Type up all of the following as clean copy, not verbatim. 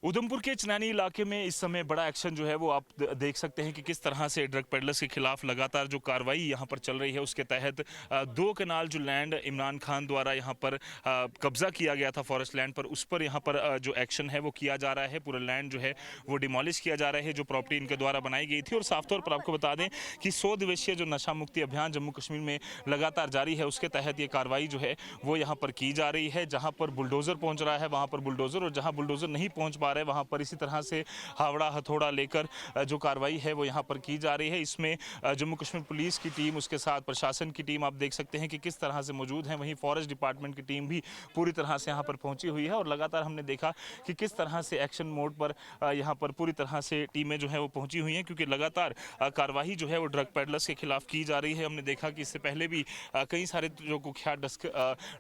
उधमपुर के चनैनी इलाके में इस समय बड़ा एक्शन जो है वो आप देख सकते हैं कि किस तरह से ड्रग पेडलर्स के खिलाफ लगातार जो कार्रवाई यहाँ पर चल रही है। उसके तहत 2 कनाल जो लैंड इमरान खान द्वारा यहाँ पर कब्जा किया गया था फॉरेस्ट लैंड पर, उस पर यहाँ पर जो एक्शन है वो किया जा रहा है। पूरा लैंड जो है वो डिमोलिश किया जा रहा है, जो प्रॉपर्टी इनके द्वारा बनाई गई थी। और साफ तौर पर आपको बता दें कि 100 दिवसीय जो नशा मुक्ति अभियान जम्मू कश्मीर में लगातार जारी है, उसके तहत ये कार्रवाई जो है वो यहाँ पर की जा रही है। जहाँ पर बुलडोजर पहुँच रहा है वहाँ पर बुलडोजर, और जहाँ बुलडोजर नहीं पहुँच पा रहे वहाँ पर इसी तरह से हावड़ा हथौड़ा लेकर जो कार्रवाई है वो यहाँ पर की जा रही है। इसमें जम्मू कश्मीर पुलिस की टीम, उसके साथ प्रशासन की टीम आप देख सकते हैं कि किस तरह से मौजूद है। वहीं फॉरेस्ट डिपार्टमेंट की टीम भी पूरी तरह से यहाँ पर पहुंची हुई है। और लगातार हमने देखा कि किस तरह से एक्शन मोड पर यहाँ पर पूरी तरह से टीमें जो है वो पहुंची हुई हैं, क्योंकि लगातार कार्रवाई जो है वो ड्रग पेडलर्स के खिलाफ की जा रही है। हमने देखा कि इससे पहले भी कई सारे जो कुख्यात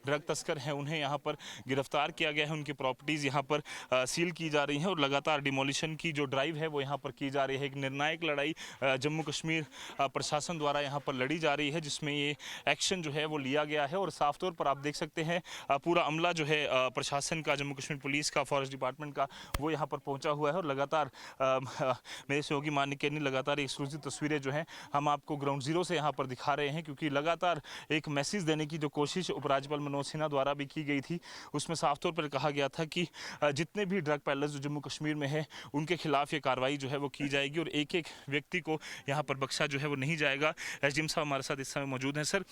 ड्रग तस्कर हैं उन्हें यहाँ पर गिरफ्तार किया गया है, उनकी प्रॉपर्टीज़ यहाँ पर सील की जा रही हैं और लगातार डिमोलिशन की जो ड्राइव है वो यहाँ पर की जा रही है। एक निर्णायक लड़ाई जम्मू कश्मीर प्रशासन द्वारा यहाँ पर लड़ी जा रही है, जिसमें ये एक्शन जो है वो लिया गया है। और साफ तौर पर आप देख सकते हैं पूरा अमला जो है प्रशासन का, जम्मू कश्मीर पुलिस का, फॉरेस्ट डिपार्टमेंट का, वो यहाँ पर पहुँचा हुआ है। और लगातार मेरे सहयोगी मानिक ने लगातार एक्सक्लूसिव तस्वीरें जो हैं हम आपको ग्राउंड जीरो से यहाँ पर दिखा रहे हैं, क्योंकि लगातार एक मैसेज देने की जो कोशिश उपराज्यपाल मनोज सिन्हा द्वारा भी की गई थी, उसमें साफ तौर पर कहा गया था कि जितने भी ड्रग पेडलर्स जो जम्मू कश्मीर में है उनके खिलाफ ये कार्रवाई जो है वो की जाएगी और एक एक व्यक्ति को यहाँ पर बख्शा जो है वो नहीं जाएगा। एसडीएम साहब हमारे साथ इस समय मौजूद हैं। सर,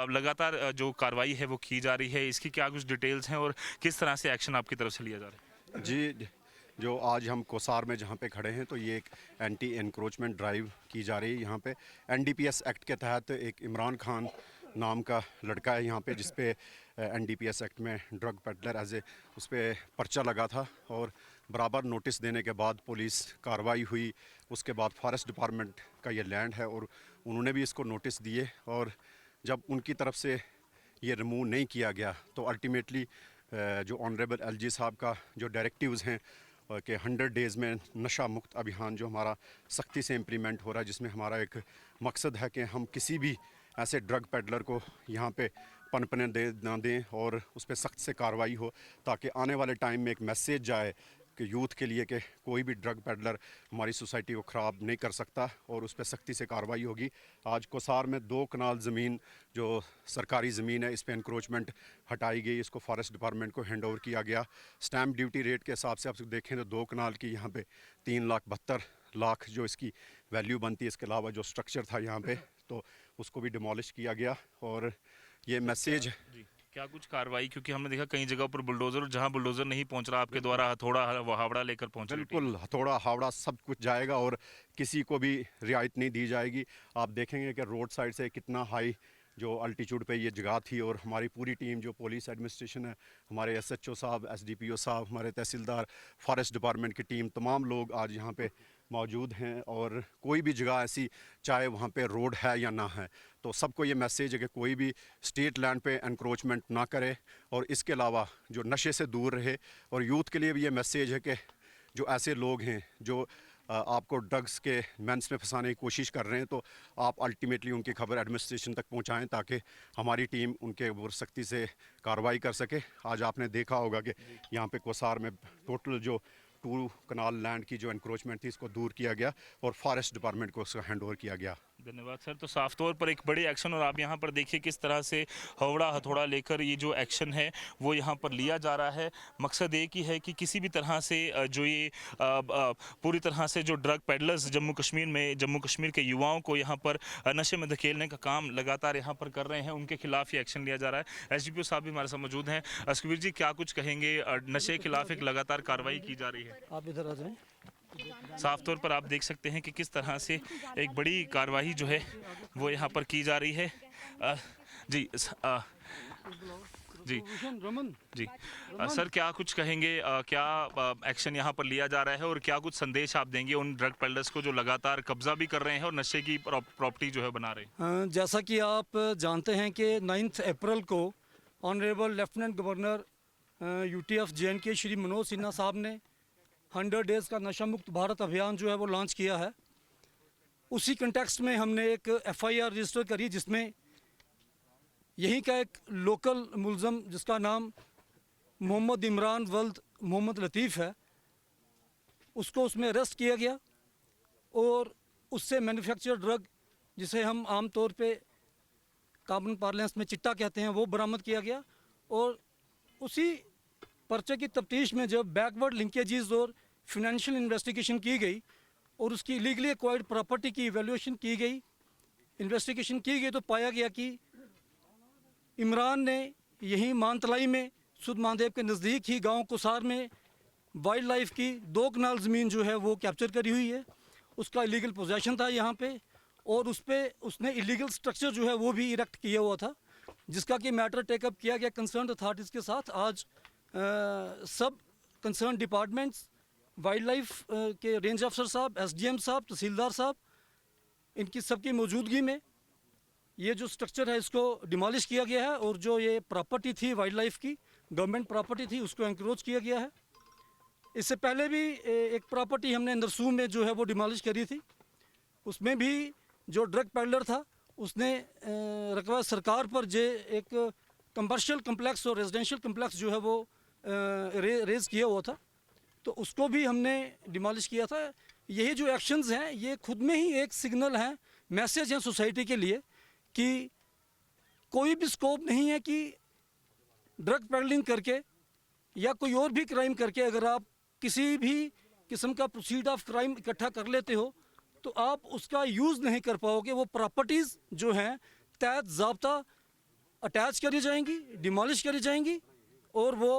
लगातार जो कार्रवाई है वो की जा रही है, इसकी क्या कुछ डिटेल्स हैं और किस तरह से एक्शन आपकी तरफ से लिया जा रहा है? जी, जो आज हम कोसार में जहाँ पे खड़े हैं तो ये एक एंटी एनक्रोचमेंट ड्राइव की जा रही है। यहाँ पे एनडीपीएस एक्ट के तहत एक इमरान खान नाम का लड़का है यहाँ पे, जिस पे एनडीपीएस एक्ट में ड्रग पेडलर एज ए उस पर पर्चा लगा था। और बराबर नोटिस देने के बाद पुलिस कार्रवाई हुई। उसके बाद फॉरेस्ट डिपार्टमेंट का ये लैंड है और उन्होंने भी इसको नोटिस दिए, और जब उनकी तरफ से ये रिमूव नहीं किया गया तो अल्टीमेटली जो ऑनरेबल एलजी साहब का जो डायरेक्टिव्स हैं कि 100 डेज़ में नशा मुक्त अभियान जो हमारा सख्ती से इम्प्लीमेंट हो रहा है, जिसमें हमारा एक मकसद है कि हम किसी भी ऐसे ड्रग पेडलर को यहाँ पे पनपने ना दें और उस पर सख्त से कार्रवाई हो, ताकि आने वाले टाइम में एक मैसेज जाए कि यूथ के लिए कि कोई भी ड्रग पेडलर हमारी सोसाइटी को ख़राब नहीं कर सकता और उस पर सख्ती से कार्रवाई होगी। आज कोसार में 2 कनाल ज़मीन जो सरकारी ज़मीन है, इस पर इंक्रोचमेंट हटाई गई, इसको फॉरेस्ट डिपार्टमेंट को हैंड ओवर किया गया। स्टैम्प ड्यूटी रेट के हिसाब से आप देखें तो 2 कनाल की यहाँ पे 3,72,00,000 जो इसकी वैल्यू बनती है। इसके अलावा जो स्ट्रक्चर था यहाँ पे तो उसको भी डिमोलिश किया गया। और ये मैसेज क्या कुछ कार्रवाई, क्योंकि हमने देखा कई जगह पर बुलडोजर, जहां बुलडोजर नहीं पहुंच रहा आपके द्वारा हथौड़ा हावड़ा लेकर पहुंच रही। बिल्कुल, हथौड़ा हावड़ा सब कुछ जाएगा और किसी को भी रियायत नहीं दी जाएगी। आप देखेंगे कि रोड साइड से कितना हाई जो अल्टीट्यूड पे ये जगह थी, और हमारी पूरी टीम जो पुलिस एडमिनिस्ट्रेशन है, हमारे एसएचओ साहब, एसडीपीओ साहब, हमारे तहसीलदार, फॉरेस्ट डिपार्टमेंट की टीम, तमाम लोग आज यहाँ पे मौजूद हैं। और कोई भी जगह ऐसी, चाहे वहाँ पे रोड है या ना है, तो सबको ये मैसेज है कि कोई भी स्टेट लैंड पे एनक्रोचमेंट ना करे और इसके अलावा जो नशे से दूर रहे। और यूथ के लिए भी ये मैसेज है कि जो ऐसे लोग हैं जो आपको ड्रग्स के मेंस में फंसाने की कोशिश कर रहे हैं, तो आप अल्टीमेटली उनकी खबर एडमिनिस्ट्रेशन तक पहुंचाएं, ताकि हमारी टीम उनके ऊपर सख्ती से कार्रवाई कर सके। आज आपने देखा होगा कि यहाँ पे कोसार में टोटल जो 2 कनाल लैंड की जो एनक्रोचमेंट थी, इसको दूर किया गया और फॉरेस्ट डिपार्टमेंट को उसका हैंड ओवर किया गया। धन्यवाद सर। तो साफ तौर पर एक बड़ी एक्शन, और आप यहाँ पर देखिए किस तरह से हथौड़ा हथौड़ा लेकर ये जो एक्शन है वो यहाँ पर लिया जा रहा है। मकसद एक ही है कि किसी भी तरह से जो ये पूरी तरह से जो ड्रग पेडलर्स जम्मू कश्मीर में, जम्मू कश्मीर के युवाओं को यहाँ पर नशे में धकेलने का काम लगातार यहाँ पर कर रहे हैं, उनके खिलाफ ये एक्शन लिया जा रहा है। एसडीपीओ साहब भी हमारे साथ मौजूद हैं। सुखबीर जी, क्या कुछ कहेंगे? नशे के खिलाफ एक लगातार कार्रवाई की जा रही है, आप इधर आ जाएं। साफ तौर पर आप देख सकते हैं कि किस तरह से एक बड़ी कार्रवाई जो है वो यहाँ पर की जा रही है। जी जी जी सर, क्या कुछ कहेंगे? क्या एक्शन यहाँ पर लिया जा रहा है और क्या कुछ संदेश आप देंगे उन ड्रग पेडलर्स को जो लगातार कब्जा भी कर रहे हैं और नशे की प्रॉपर्टी जो है बना रहे हैं? जैसा कि आप जानते हैं कि 9 अप्रैल को honourable lieutenant governor UTF जे&के Shri Manoj Sinha साहब ने 100 डेज़ का नशा मुक्त भारत अभियान जो है वो लॉन्च किया है। उसी कंटेक्स्ट में हमने एक एफआईआर रजिस्टर करी, जिसमें यहीं का एक लोकल मुलज़म जिसका नाम मोहम्मद इमरान वल्द मोहम्मद लतीफ़ है, उसको उसमें अरेस्ट किया गया और उससे मैन्युफैक्चर ड्रग, जिसे हम आम तौर पे कॉमन पार्लेंस में चिट्टा कहते हैं, वो बरामद किया गया। और उसी पर्चे की तफ्तीश में जब बैकवर्ड लिंकेजेस और फिनेंशियल इन्वेस्टिगेशन की गई और उसकी इलीगली एक्वायर्ड प्रॉपर्टी की इवैल्यूएशन की गई, इन्वेस्टिगेशन की गई, तो पाया गया कि इमरान ने यहीं मानतलाई में सुध महादेव के नज़दीक ही गांव कुसार में वाइल्ड लाइफ की 2 कनाल ज़मीन जो है वो कैप्चर करी हुई है। उसका इलीगल पोजेशन था यहाँ पे, और उस पर उसने इलीगल स्ट्रक्चर जो है वो भी इरेक्ट किया हुआ था, जिसका कि मैटर टेकअप किया गया कंसर्न अथॉरिटीज़ के साथ। आज सब कंसर्न डिपार्टमेंट्स, वाइल्ड लाइफ के रेंज अफसर साहब, एसडीएम साहब, तहसीलदार साहब, इनकी सबकी मौजूदगी में ये जो स्ट्रक्चर है इसको डिमोलिश किया गया है, और जो ये प्रॉपर्टी थी वाइल्ड लाइफ की, गवर्नमेंट प्रॉपर्टी थी, उसको एनक्रोच किया गया है। इससे पहले भी एक प्रॉपर्टी हमने नरसूम में जो है वो डिमोलिश करी थी, उसमें भी जो ड्रग पेडलर था उसने रकबा सरकार पर जे एक कमर्शियल कम्प्लेक्स और रेजिडेंशियल कम्प्लेक्स जो है वो रेज किया हुआ था, तो उसको भी हमने डिमोलिश किया था। यही जो एक्शंस हैं ये खुद में ही एक सिग्नल है, मैसेज है सोसाइटी के लिए कि कोई भी स्कोप नहीं है कि ड्रग पेडलिंग करके या कोई और भी क्राइम करके अगर आप किसी भी किस्म का प्रोसीड ऑफ क्राइम इकट्ठा कर लेते हो तो आप उसका यूज़ नहीं कर पाओगे। वो प्रॉपर्टीज़ जो हैं तहत ज़ाब्ता अटैच करी जाएंगी, डिमोलिश करी जाएंगी, और वो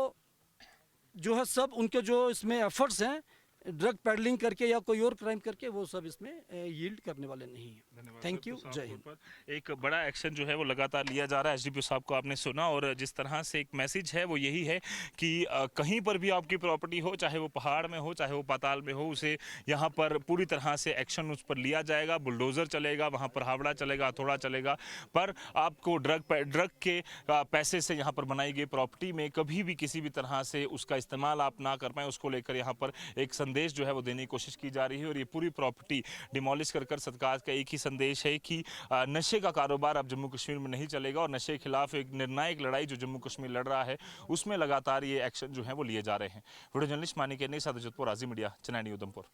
जो है सब उनके जो इसमें एफर्ट्स हैं ड्रग पेडलिंग करके या कोई और क्राइम करके, वो सब इसमें यील्ड करने वाले नहीं हैं। थैंक यू, जय हिंद। एक बड़ा एक्शन जो है वो लगातार लिया जा रहा है। एसडीपीओ साहब को आपने सुना, और जिस तरह से एक मैसेज है वो यही है कि कहीं पर भी आपकी प्रॉपर्टी हो, चाहे वो पहाड़ में हो चाहे वो पाताल में हो, उसे यहाँ पर पूरी तरह से एक्शन उस पर लिया जाएगा। बुलडोज़र चलेगा, वहाँ पर हावड़ा चलेगा, हथौड़ा चलेगा, पर आपको ड्रग के पैसे से यहाँ पर बनाई गई प्रॉपर्टी में कभी भी किसी भी तरह से उसका इस्तेमाल आप ना कर पाएँ, उसको लेकर यहाँ पर एक संदेश जो है वो देने की कोशिश की जा रही है। और ये पूरी प्रॉपर्टी डिमोलिश कर सरकार का एक ही संदेश है कि नशे का कारोबार अब जम्मू कश्मीर में नहीं चलेगा, और नशे के खिलाफ एक निर्णायक लड़ाई जो जम्मू कश्मीर लड़ रहा है उसमें लगातार ये एक्शन जो है वो लिए जा रहे हैं। वीडियो जर्नलिस्ट मानिक के साथ उदयपुर, आज़ी मीडिया, चेन्नई, उधमपुर।